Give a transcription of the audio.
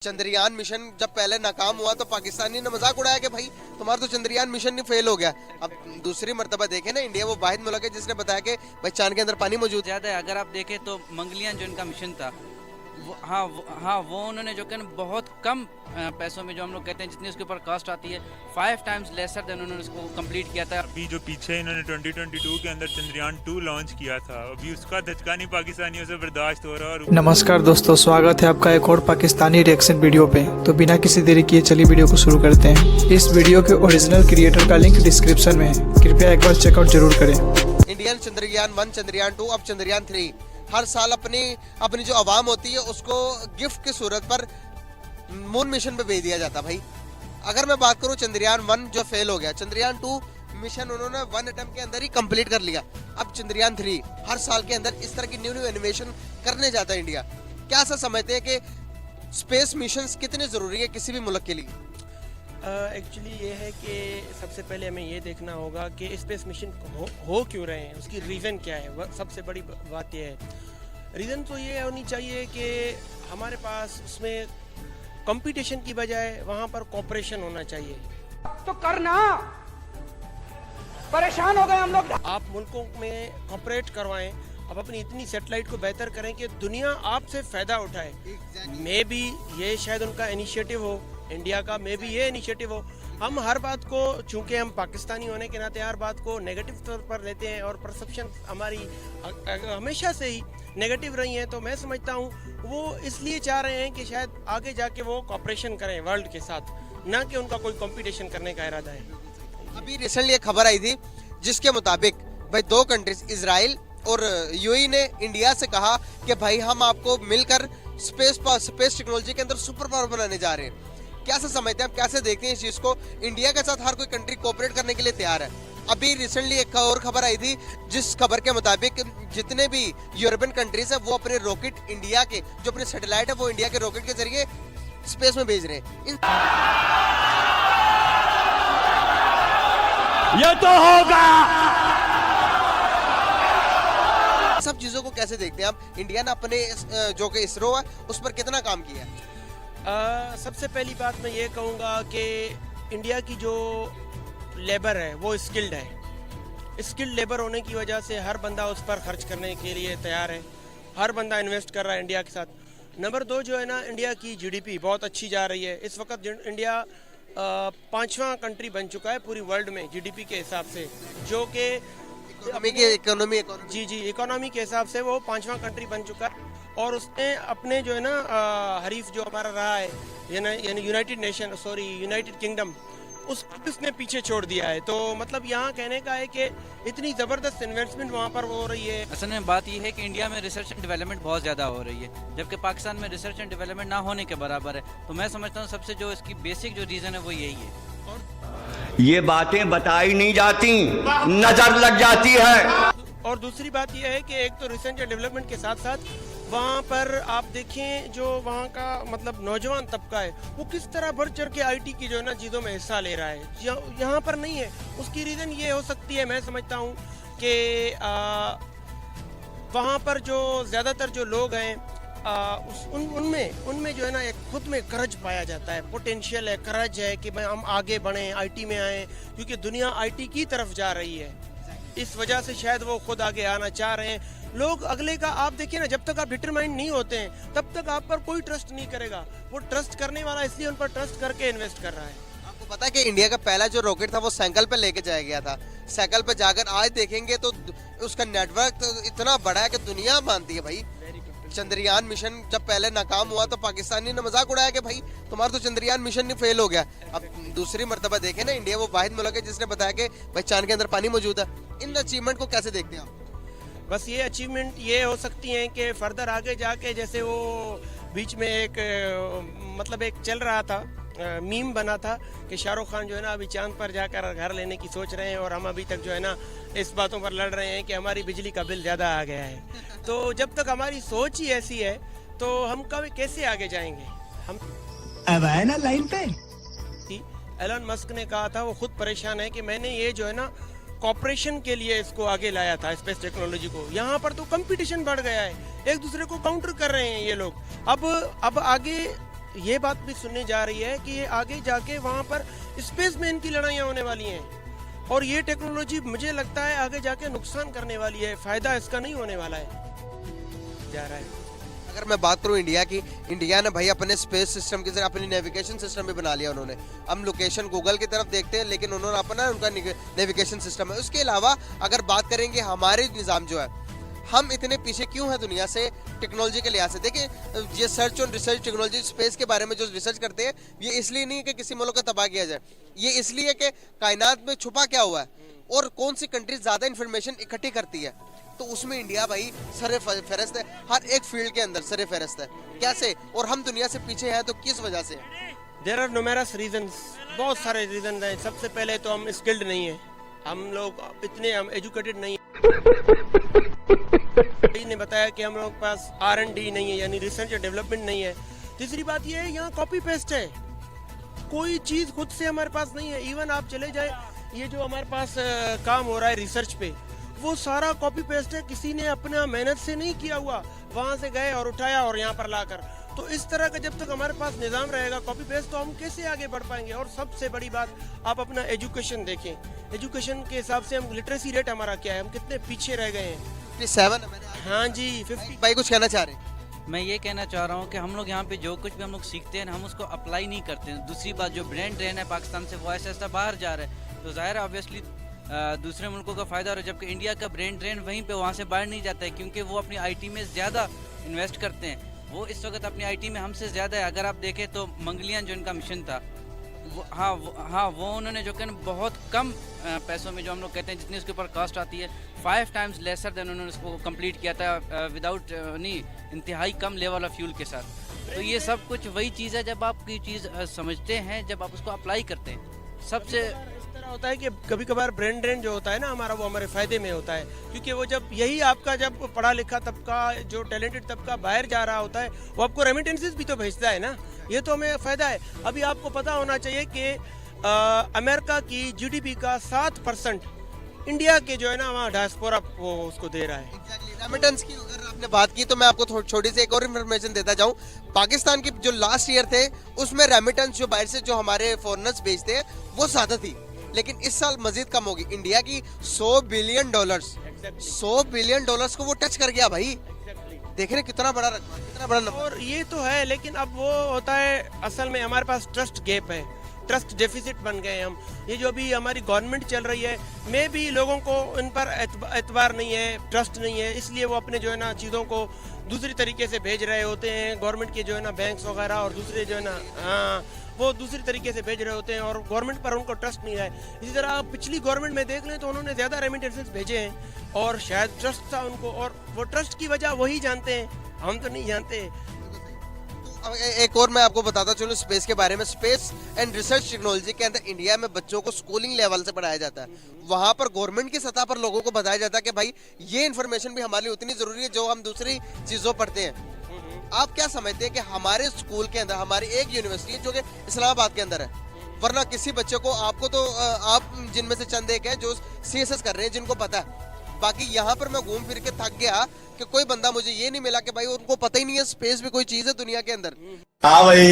Chandrayaan mission जब पहले नाकाम हुआ तो पाकिस्तानी ने मजाक उड़ाया कि भाई तुम्हारा तो चंद्रयान मिशन नहीं फेल हो गया। अब दूसरी मर्तबा देखे ना, इंडिया वो वाहिद मुल्क है जिसने बताया कि भाई चांद के अंदर पानी मौजूद है। ज़्यादा है। अगर आप देखें तो मंगलियान जो इनका मिशन था वो उन्होंने जो कहना बहुत कम पैसों में, जो हम लोग कहते हैं जितनी उसके ऊपर कॉस्ट आती है 5 टाइम्स लेसर देन उन्होंने उसको कंप्लीट किया था। अभी जो पीछे इन्होंने 2022 के अंदर चंद्रयान 2 लॉन्च किया था, अभी उसका धचका नहीं पाकिस्तानियों से बर्दाश्त हो रहा। और नमस्कार दोस्तों, स्वागत है आपका एक और पाकिस्तानी रिएक्शन वीडियो पे। तो बिना किसी देरी किए चलिए वीडियो को शुरू करते हैं। इस वीडियो के ओरिजिनल क्रिएटर का लिंक डिस्क्रिप्शन में है, कृपया एक बार चेकआउट जरूर करें। इंडियन चंद्रयान 1, चंद्रयान 2, अब चंद्रयान 3 हर साल अपनी जो आवाम होती है उसको गिफ्ट की सूरत पर मून मिशन पे भेज दिया जाता। भाई अगर मैं बात करूं चंद्रयान 1 जो फेल हो गया, चंद्रयान 2 मिशन उन्होंने 1 अटेम्प्ट के अंदर ही कंप्लीट कर लिया। अब चंद्रयान 3 हर साल के अंदर इस तरह की न्यू इनोवेशन करने जाता है इंडिया। क्या ऐसा समझते हैं कि स्पेस मिशंस कितने जरूरी है किसी भी मुल्क के लिए? एक्चुअली ये है कि सबसे पहले हमें ये देखना होगा कि स्पेस मिशन हो क्यों रहे हैं, उसकी रीज़न क्या है। वह सबसे बड़ी बात यह है, रीज़न तो ये होनी चाहिए कि हमारे पास उसमें कंपटीशन की बजाय वहाँ पर कोऑपरेशन होना चाहिए। तो करना परेशान हो गए हम लोग। आप मुल्कों में कोऑपरेट करवाएं, आप अपनी इतनी सैटेलाइट को बेहतर करें कि दुनिया आपसे फ़ायदा उठाए। मे बी ये शायद उनका इनिशिएटिव हो, इंडिया का मे बी ये इनिशिएटिव हो। हम हर बात को, चूंकि हम पाकिस्तानी होने के नाते हर बात को नेगेटिव तौर पर लेते हैं और परसेप्शन हमारी हमेशा से ही नेगेटिव रही है, तो मैं समझता हूँ वो इसलिए चाह रहे हैं कि शायद आगे जाके वो कोऑपरेशन करें वर्ल्ड के साथ, ना कि उनका कोई कंपटीशन करने का इरादा है। अभी रिसेंटली एक खबर आई थी जिसके मुताबिक भाई 2 कंट्रीज इजराइल और यूएई ने इंडिया से कहा कि भाई हम आपको मिलकर स्पेस टेक्नोलॉजी के अंदर सुपर पावर बनाने जा रहे हैं। कैसे समझते हैं आप, कैसे देखते हैं इस चीज को? इंडिया के साथ हर कोई कंट्री कोऑपरेट करने के लिए तैयार है। अभी रिसेंटली एक और खबर आई थी जिस खबर के मुताबिक जितने भी यूरोपियन कंट्रीज है वो अपने रॉकेट इंडिया के, जो अपने सैटेलाइट है वो इंडिया के रॉकेट के जरिए स्पेस में भेज रहे हैं। ये तो होगा। सब चीजों को कैसे देखते हैं आप? इंडिया ने अपने जो कि इसरो है उस पर कितना काम किया है? सबसे पहली बात मैं ये कहूँगा कि इंडिया की जो लेबर है वो स्किल्ड है। स्किल्ड लेबर होने की वजह से हर बंदा उस पर खर्च करने के लिए तैयार है, हर बंदा इन्वेस्ट कर रहा है इंडिया के साथ। नंबर 2 जो है ना, इंडिया की जीडीपी बहुत अच्छी जा रही है। इस वक्त इंडिया 5वां कंट्री बन चुका है पूरी वर्ल्ड में जीडीपी के हिसाब से, जो कि इकोनॉमी के हिसाब से वो 5वां कंट्री बन चुका है। और उसने अपने जो है ना हरीफ जो हमारा रहा है यानी यूनाइटेड किंगडम, उसने पीछे छोड़ दिया है। तो मतलब यहाँ कहने का है कि इतनी ज़बरदस्त इन्वेस्टमेंट वहाँ पर हो रही है। असल में बात यह है कि इंडिया में रिसर्च एंड डेवलपमेंट बहुत ज़्यादा हो रही है, जबकि पाकिस्तान में रिसर्च एंड डेवलपमेंट ना होने के बराबर है। तो मैं समझता हूँ सबसे जो इसकी बेसिक जो रीज़न है वो यही है। ये बातें बताई नहीं जाती, नजर लग जाती है। और दूसरी बात यह है कि एक तो रिसर्च एंड डेवलपमेंट के साथ साथ वहाँ पर आप देखें जो वहाँ का मतलब नौजवान तबका है वो किस तरह बढ़ चढ़ के आईटी की जो है ना चीज़ों में हिस्सा ले रहा है, यहाँ पर नहीं है। उसकी रीज़न ये हो सकती है, मैं समझता हूँ कि वहाँ पर जो ज़्यादातर जो लोग हैं उनमें जो है ना एक खुद में करज पाया जाता है, पोटेंशियल है, करज है कि भाई हम आगे बढ़ें, आईटी में आएँ, क्योंकि दुनिया आईटी की तरफ जा रही है। इस वजह से शायद वो खुद आगे आना चाह रहे हैं। लोग अगले का, आप देखिए ना, जब तक आप डिटरमाइंड नहीं होते हैं तब तक आप पर कोई ट्रस्ट नहीं करेगा। वो ट्रस्ट करने वाला इसलिए उन पर ट्रस्ट करके इन्वेस्ट कर रहा है। आपको पता है कि इंडिया का पहला जो रॉकेट था वो साइकिल पे लेके जाया गया था। साइकिल पे जाकर आज देखेंगे तो उसका नेटवर्क तो इतना बड़ा है कि दुनिया मानती है। भाई चंद्रयान मिशन जब पहले नाकाम हुआ तो पाकिस्तानी ने मजाक उड़ाया कि भाई तुम्हारा तो चंद्रयान मिशन नहीं फेल हो गया। अब दूसरी मर्तबा देखे ना, इंडिया वो वाहिद मुल्क है जिसने बताया कि भाई चांद के अंदर पानी मौजूद है। इन अचीवमेंट को कैसे देखते हैं आप? बस ये अचीवमेंट ये हो सकती हैं कि फर्दर आगे जाके, जैसे वो बीच में एक मतलब एक चल रहा था, मीम बना था कि शाहरुख खान जो है ना अभी चांद पर जाकर घर लेने की सोच रहे हैं और हम अभी तक जो है ना इस बातों पर लड़ रहे हैं कि हमारी बिजली का बिल ज़्यादा आ गया है। तो जब तक हमारी सोच ही ऐसी है तो हम कभी कैसे आगे जाएंगे? हम अब आए ना लाइन पे। एलन मस्क ने कहा था, वो खुद परेशान है कि मैंने ये जो है ना कॉपरेशन के लिए इसको आगे लाया था स्पेस टेक्नोलॉजी को। यहाँ पर तो कंपटीशन बढ़ गया है, एक दूसरे को काउंटर कर रहे हैं ये लोग। अब आगे ये बात भी सुनने जा रही है कि ये आगे जाके वहाँ पर स्पेस में इनकी लड़ाइयाँ होने वाली हैं, और ये टेक्नोलॉजी मुझे लगता है आगे जाके नुकसान करने वाली है, फायदा इसका नहीं होने वाला है जा रहा है। अगर मैं बात करूं इंडिया की, इंडिया ने भाई अपने स्पेस सिस्टम के जरिए अपनी नेविगेशन सिस्टम भी बना लिया उन्होंने। हम लोकेशन गूगल की तरफ देखते हैं, लेकिन उन्होंने अपना उनका नेविगेशन सिस्टम है। उसके अलावा अगर बात करेंगे हमारे निज़ाम जो है, हम इतने पीछे क्यों हैं दुनिया से टेक्नोलॉजी के लिहाज से? देखिए, ये सर्च और रिसर्च टेक्नोलॉजी स्पेस के बारे में जो रिसर्च करते हैं, ये इसलिए नहीं है कि किसी मुल्क को तबाह किया जाए, ये इसलिए कि कायनात में छुपा क्या हुआ है और कौन सी कंट्री ज़्यादा इन्फॉर्मेशन इकट्ठी करती है। तो उसमें इंडिया भाई सर फहरस्त है, हर एक फील्ड के अंदर सर फहरस्त है। कैसे? और हम दुनिया से पीछे हैं तो किस वजह से? देयर आर न्यूमेरस रीजंस, बहुत सारे रीजन हैं। सबसे पहले तो हम स्किल्ड नहीं है, हम लोग इतने हम एजुकेटेड नहीं है। ने बताया कि हम लोग के पास R&D नहीं है, यानी रिसर्च और डेवलपमेंट नहीं है। तीसरी बात ये है, यहाँ कॉपी पेस्ट है, कोई चीज़ खुद से हमारे पास नहीं है। इवन आप चले जाए, ये जो हमारे पास काम हो रहा है रिसर्च पे, वो सारा कॉपी पेस्ट है, किसी ने अपना मेहनत से नहीं किया हुआ, वहाँ से गए और उठाया और यहाँ पर लाकर। तो इस तरह का जब तक हमारे पास निज़ाम रहेगा कॉपी पेस्ट, तो हम कैसे आगे बढ़ पाएंगे? और सबसे बड़ी बात, आप अपना एजुकेशन देखें, एजुकेशन के हिसाब से हम लिटरेसी रेट हमारा क्या है, हम कितने पीछे रह गए हैं। 57 है मैंने। हाँ जी, 50। भाई कुछ कहना चाह रहे हैं? मैं ये कहना चाह रहा हूँ कि हम लोग यहाँ पे जो कुछ भी हम लोग सीखते हैं हम उसको अप्लाई नहीं करते हैं। दूसरी बात, जो ब्रेन ड्रेन है पाकिस्तान से, वो ऐसा ऐसा बाहर जा रहा है, तो ज़ाहिर है ऑब्वियसली दूसरे मुल्कों का फ़ायदा हो रहा है, जबकि इंडिया का ब्रेन ड्रेन वहीं पे वहाँ से बाहर नहीं जाता है, क्योंकि वो अपनी आईटी में ज़्यादा इन्वेस्ट करते हैं। वो इस वक्त अपनी आईटी में हमसे ज़्यादा है। अगर आप देखें तो मंगलियान जो इनका मिशन था, वो उन्होंने जो कि बहुत कम पैसों में, जो हम लोग कहते हैं जितनी उसके ऊपर कॉस्ट आती है, 5 टाइम्स लेसर देन उन्होंने उसको कंप्लीट किया था विदाउट इंतहाई कम लेवल ऑफ फ्यूल के साथ। तो ये सब कुछ वही चीज़ है, जब आप कोई चीज़ समझते हैं, जब आप उसको अप्लाई करते हैं। सबसे इस तरह होता है कि कभी कभार ब्रेन ड्रेन जो होता है ना हमारा, वो हमारे फायदे में होता है, क्योंकि वो जब यही आपका जब पढ़ा लिखा तबका, जो टैलेंटेड तबका बाहर जा रहा होता है, वो आपको रेमिटेंसेस भी तो भेजता है ना, ये तो हमें फायदा है। अभी आपको पता होना चाहिए कि अमेरिका की जीडीपी का 7% इंडिया के जो है ना वहाँ डायस्पोरा वो उसको दे रहा है। रेमिटेंस की अगर आपने बात की तो मैं आपको छोटी सी एक और इन्फॉर्मेशन देता जाऊं। पाकिस्तान की जो लास्ट ईयर थे उसमें रेमिटेंस जो बाहर से जो हमारे फॉरेनर्स भेजते हैं वो ज्यादा थी, लेकिन इस साल मजीद कम होगी। इंडिया की $100 बिलियन, $100 बिलियन को वो टच कर गया भाई। देख रहे कितना बड़ा रकबा, कितना बड़ा नंबर। और ये तो है, लेकिन अब वो होता है, असल में हमारे पास ट्रस्ट गैप है, ट्रस्ट डेफिसिट बन गए हम। ये जो अभी हमारी गवर्नमेंट चल रही है, में भी लोगों को इन पर एतबार नहीं है, ट्रस्ट नहीं है, इसलिए वो अपने जो है ना चीज़ों को दूसरी तरीके से भेज रहे होते हैं। गवर्नमेंट के जो है ना बैंक्स वगैरह और दूसरे जो है ना, हाँ, वो दूसरी तरीके से भेज रहे होते हैं और गवर्नमेंट पर उनको ट्रस्ट नहीं है। इसी तरह आप पिछली गवर्नमेंट में देख लें तो उन्होंने ज़्यादा रेमिटेंसेस भेजे हैं और शायद ट्रस्ट था उनको, और वो ट्रस्ट की वजह वही जानते हैं, हम तो नहीं जानते। अब एक और मैं आपको बताता चलूं स्पेस के बारे में। स्पेस एंड रिसर्च टेक्नोलॉजी के अंदर इंडिया में बच्चों को स्कूलिंग लेवल से पढ़ाया जाता है। वहाँ पर गवर्नमेंट की सतह पर लोगों को बताया जाता है कि भाई ये इन्फॉर्मेशन भी हमारे लिए उतनी ज़रूरी है जो हम दूसरी चीज़ों पढ़ते हैं। आप क्या समझते हैं कि हमारे स्कूल के अंदर हमारी एक यूनिवर्सिटी है जो कि इस्लामाबाद के अंदर है, वरना किसी बच्चे को, आपको तो आप जिनमें से चंद एक है जो CSS कर रहे हैं जिनको पता है, बाकी यहाँ पर मैं घूम फिर के थक गया कि कोई बंदा मुझे ये नहीं मिला कि भाई उनको पता ही नहीं है स्पेस भी कोई चीज़ है दुनिया के अंदर। हाँ भाई।